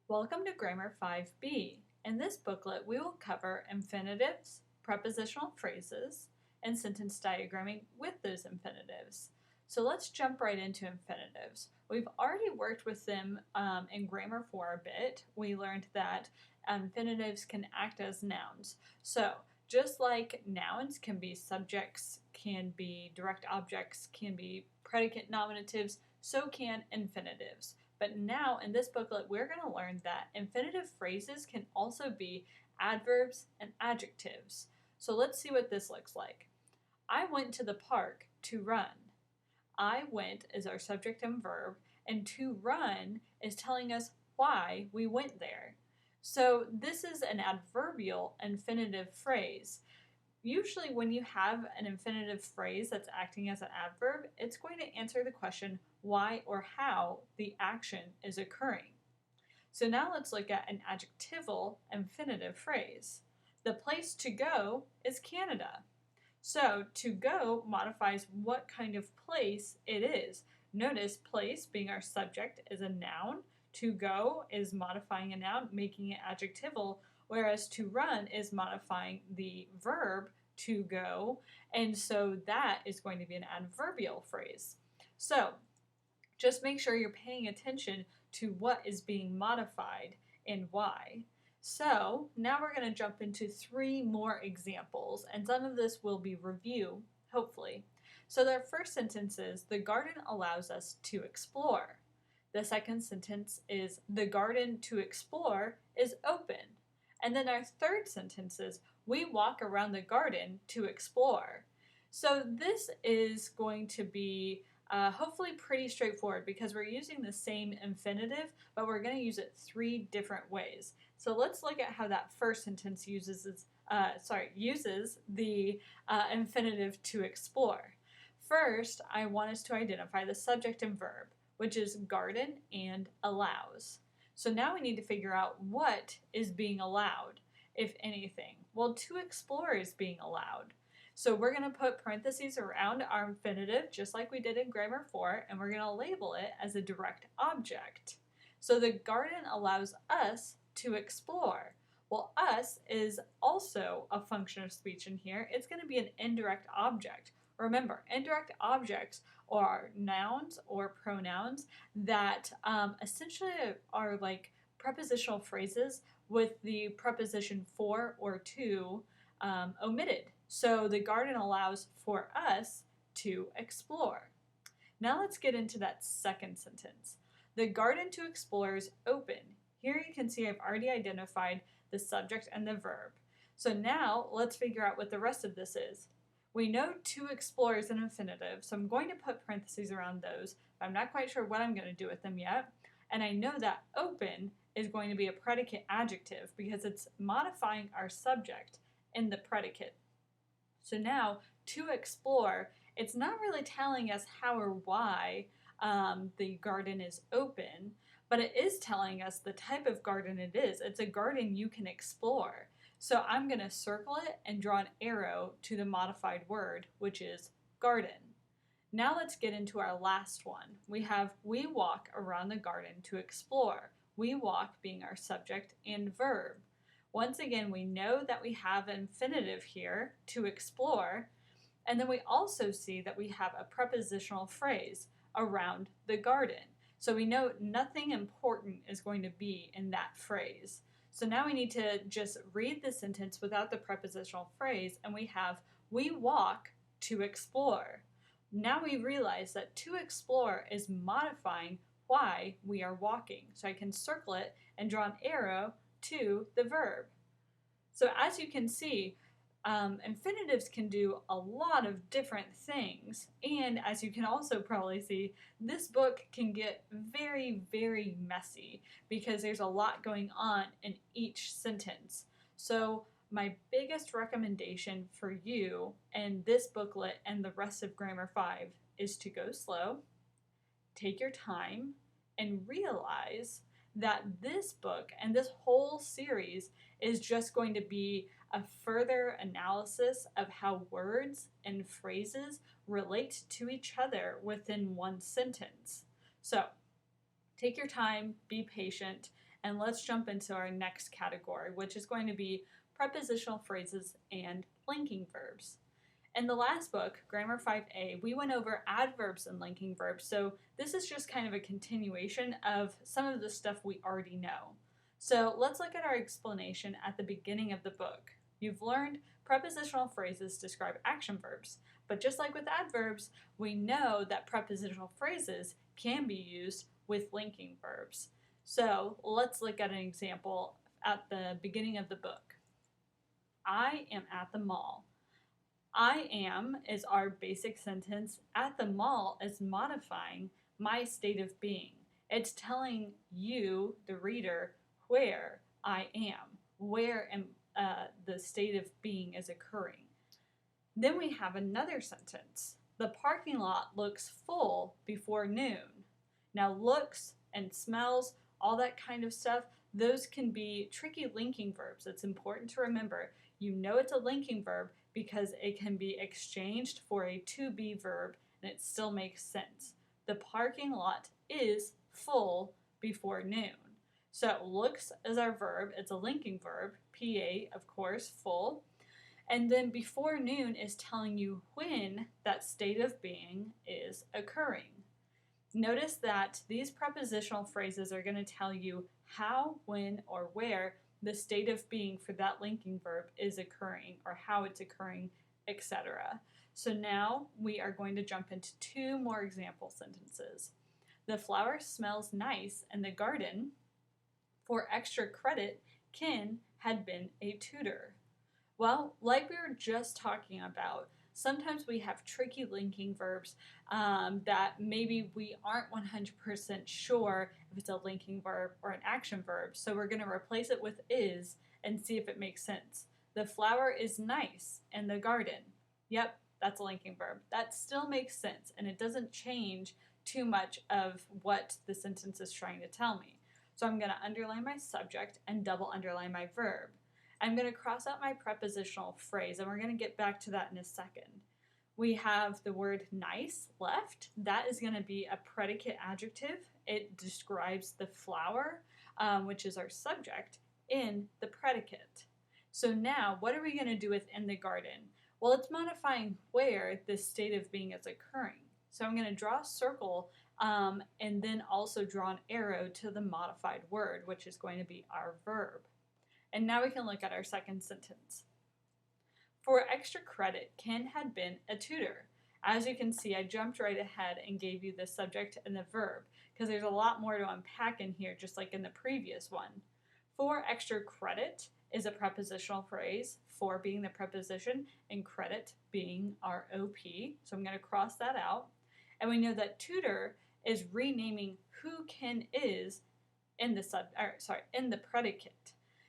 Welcome to Grammar 5B. In this booklet, we will cover infinitives, prepositional phrases, and sentence diagramming with those infinitives. So let's jump right into infinitives. We've already worked with them in Grammar 4 a bit. We learned that infinitives can act as nouns. So just like nouns can be subjects, can be direct objects, can be predicate nominatives, so can infinitives. But now in this booklet, we're going to learn that infinitive phrases can also be adverbs and adjectives. So let's see what this looks like. I went to the park to run. I went is our subject and verb, and to run is telling us why we went there. So this is an adverbial infinitive phrase. Usually when you have an infinitive phrase that's acting as an adverb, it's going to answer the question why or how the action is occurring. So now let's look at an adjectival infinitive phrase. The place to go is Canada. So to go modifies what kind of place it is. Notice place being our subject is a noun. To go is modifying a noun, making it adjectival, whereas to run is modifying the verb to go, and so that is going to be an adverbial phrase. So just make sure you're paying attention to what is being modified and why. So now we're going to jump into 3 more examples, and some of this will be review, hopefully. So their first sentence is, the garden allows us to explore. The second sentence is, the garden to explore is open. And then our third sentence is, we walk around the garden to explore. So this is going to be hopefully pretty straightforward because we're using the same infinitive, but we're going to use it 3 different ways. So let's look at how that first sentence uses the infinitive to explore. First, I want us to identify the subject and verb, which is garden and allows. So now we need to figure out what is being allowed, if anything. Well, to explore is being allowed. So we're going to put parentheses around our infinitive, just like we did in Grammar 4, and we're going to label it as a direct object. So the garden allows us to explore. Well, us is also a function of speech in here. It's going to be an indirect object. Remember, indirect objects are nouns or pronouns that essentially are like prepositional phrases with the preposition for or to omitted. So the garden allows for us to explore. Now let's get into that second sentence. The garden to explore is open. Here you can see I've already identified the subject and the verb. So now let's figure out what the rest of this is. We know to explore is an infinitive, so I'm going to put parentheses around those, but I'm not quite sure what I'm going to do with them yet. And I know that open is going to be a predicate adjective because it's modifying our subject in the predicate. So now, to explore, it's not really telling us how or why the garden is open, but it is telling us the type of garden it is. It's a garden you can explore. So I'm going to circle it and draw an arrow to the modified word, which is garden. Now let's get into our last one. We have, we walk around the garden to explore. We walk being our subject and verb. Once again, we know that we have an infinitive here, to explore, and then we also see that we have a prepositional phrase, around the garden. So we know nothing important is going to be in that phrase. So now we need to just read the sentence without the prepositional phrase, and we have, we walk to explore. Now we realize that to explore is modifying why we are walking. So I can circle it and draw an arrow to the verb. So as you can see, infinitives can do a lot of different things, and as you can also probably see, this book can get very, very messy because there's a lot going on in each sentence. So my biggest recommendation for you in this booklet and the rest of Grammar 5 is to go slow, take your time, and realize that this book and this whole series is just going to be a further analysis of how words and phrases relate to each other within one sentence. So take your time, be patient, And let's jump into our next category, which is going to be prepositional phrases and linking verbs. In the last book, Grammar 5A, we went over adverbs and linking verbs, so this is just kind of a continuation of some of the stuff we already know. So let's look at our explanation at the beginning of the book. You've learned prepositional phrases describe action verbs, but just like with adverbs, we know that prepositional phrases can be used with linking verbs. So let's look at an example at the beginning of the book. I am at the mall. I am is our basic sentence. At the mall is modifying my state of being. It's telling you, the reader, where I am, where the state of being is occurring. Then we have another sentence. The parking lot looks full before noon. Now, looks and smells, all that kind of stuff, those can be tricky linking verbs. It's important to remember. You know it's a linking verb because it can be exchanged for a to be verb and it still makes sense. The parking lot is full before noon. So looks is our verb. It's a linking verb, PA, of course, full. And then before noon is telling you when that state of being is occurring. Notice that these prepositional phrases are going to tell you how, when, or where the state of being for that linking verb is occurring or how it's occurring, etc. So now we are going to jump into two more example sentences. The flower smells nice in the garden. For extra credit, Ken had been a tutor. Well, like we were just talking about, sometimes we have tricky linking verbs that maybe we aren't 100% sure if it's a linking verb or an action verb. So we're going to replace it with is and see if it makes sense. The flower is nice in the garden. Yep, that's a linking verb. That still makes sense, and it doesn't change too much of what the sentence is trying to tell me. So I'm going to underline my subject and double underline my verb. I'm going to cross out my prepositional phrase, and we're going to get back to that in a second. We have the word nice left. That is going to be a predicate adjective. It describes the flower, which is our subject, in the predicate. So now, what are we going to do with in the garden? Well, it's modifying where this state of being is occurring. So I'm going to draw a circle and then also draw an arrow to the modified word, which is going to be our verb. And now we can look at our second sentence. For extra credit, Ken had been a tutor. As you can see, I jumped right ahead and gave you the subject and the verb because there's a lot more to unpack in here, just like in the previous one. For extra credit is a prepositional phrase, for being the preposition and credit being our OP. So I'm going to cross that out. And we know that tutor is renaming who Ken is in the predicate.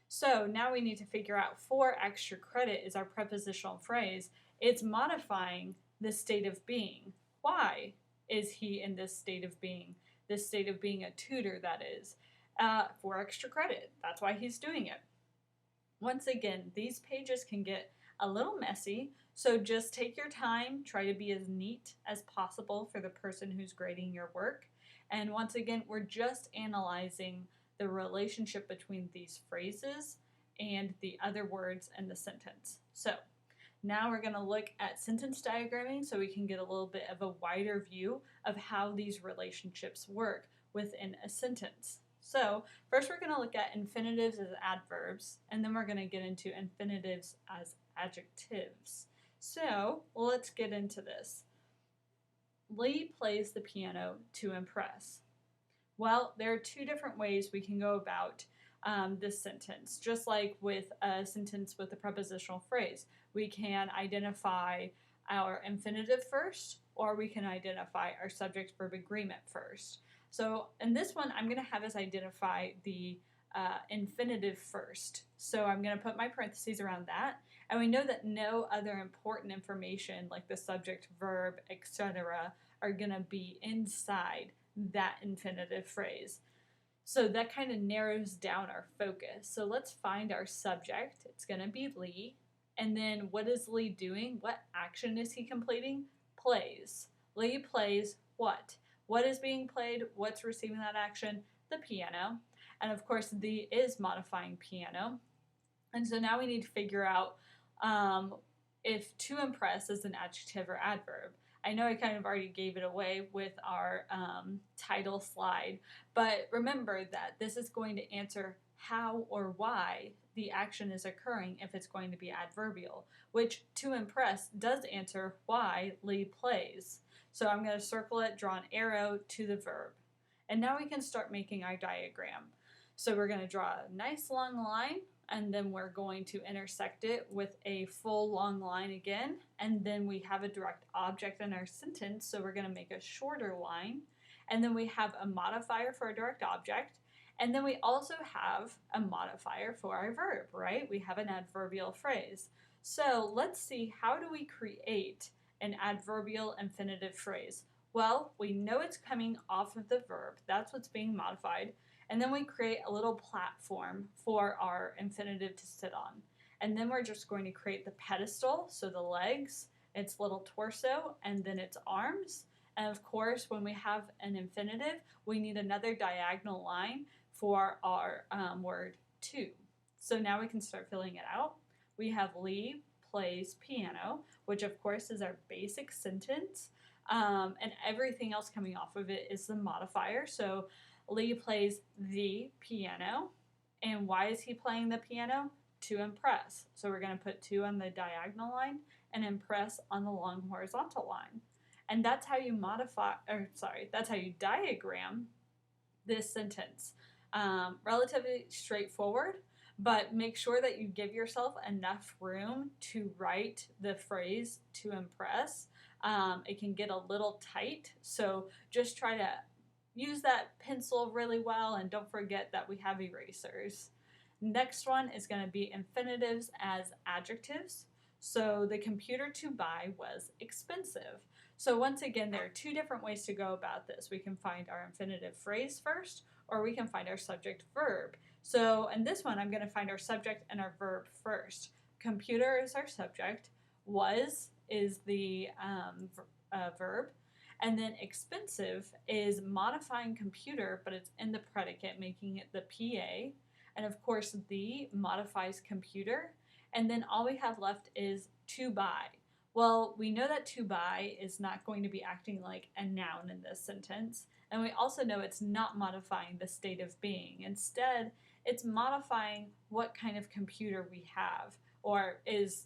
So now we need to figure out for extra credit is our prepositional phrase. It's modifying the state of being. Why is he in this state of being? This state of being a tutor, that is. For extra credit. That's why he's doing it. Once again, these pages can get a little messy, so just take your time. Try to be as neat as possible for the person who's grading your work. And once again, we're just analyzing the relationship between these phrases and the other words in the sentence. So now we're going to look at sentence diagramming so we can get a little bit of a wider view of how these relationships work within a sentence. So first we're going to look at infinitives as adverbs, and then we're going to get into infinitives as adjectives. So let's get into this. Lee plays the piano to impress. Well, there are two different ways we can go about this sentence. Just like with a sentence with a prepositional phrase, we can identify our infinitive first, or we can identify our subject-verb agreement first. So in this one, I'm going to have us identify the infinitive first. So I'm going to put my parentheses around that. And we know that no other important information like the subject, verb, etc. are going to be inside that infinitive phrase. So that kind of narrows down our focus. So let's find our subject. It's going to be Lee. And then what is Lee doing? What action is he completing? Plays. Lee plays what? What is being played? What's receiving that action? The piano. And of course, the is modifying piano. And so now we need to figure out if to impress is an adjective or adverb. I know I kind of already gave it away with our title slide, but remember that this is going to answer how or why the action is occurring if it's going to be adverbial, which to impress does answer why Lee plays. So I'm going to circle it, draw an arrow to the verb. And now we can start making our diagram. So we're going to draw a nice long line, and then we're going to intersect it with a full long line again, and then we have a direct object in our sentence, so we're going to make a shorter line, and then we have a modifier for a direct object, and then we also have a modifier for our verb, right? We have an adverbial phrase. So let's see, how do we create an adverbial infinitive phrase? Well, we know it's coming off of the verb. That's what's being modified. And then we create a little platform for our infinitive to sit on. And then we're just going to create the pedestal, so the legs, its little torso, and then its arms. And of course, when we have an infinitive, we need another diagonal line for our word to. So now we can start filling it out. We have Lee plays piano, which of course is our basic sentence. And everything else coming off of it is the modifier. So Lee plays the piano. And why is he playing the piano? To impress. So we're going to put to on the diagonal line and impress on the long horizontal line. And that's how you that's how you diagram this sentence. Relatively straightforward, but make sure that you give yourself enough room to write the phrase to impress. It can get a little tight, so just try to use that pencil really well, and don't forget that we have erasers. Next one is going to be infinitives as adjectives. So the computer to buy was expensive. So once again, there are two different ways to go about this. We can find our infinitive phrase first, or we can find our subject verb. So in this one, I'm going to find our subject and our verb first. Computer is our subject, was is the verb, and then expensive is modifying computer, but it's in the predicate, making it the PA. And of course, the modifies computer. And then all we have left is to buy. Well, we know that to buy is not going to be acting like a noun in this sentence. And we also know it's not modifying the state of being. Instead, it's modifying what kind of computer we have, or is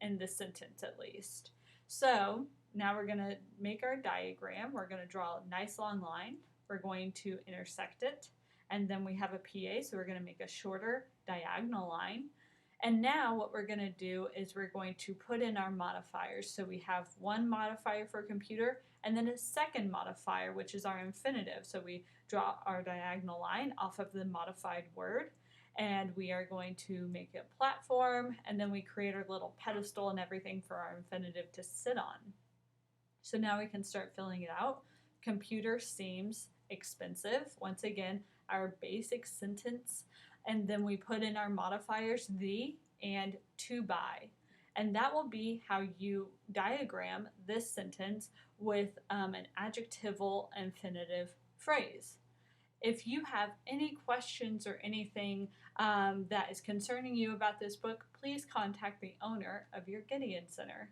in this sentence at least. So now we're going to make our diagram. We're going to draw a nice long line. We're going to intersect it. And then we have a PA, so we're going to make a shorter diagonal line. And now what we're going to do is we're going to put in our modifiers. So we have one modifier for computer and then a second modifier, which is our infinitive. So we draw our diagonal line off of the modified word, and we are going to make a platform, and then we create our little pedestal and everything for our infinitive to sit on. So now we can start filling it out. Computer seems expensive. Once again, our basic sentence, and then we put in our modifiers the and to buy. And that will be how you diagram this sentence with an adjectival infinitive phrase. If you have any questions or anything that is concerning you about this book, please contact the owner of your Gideon Center.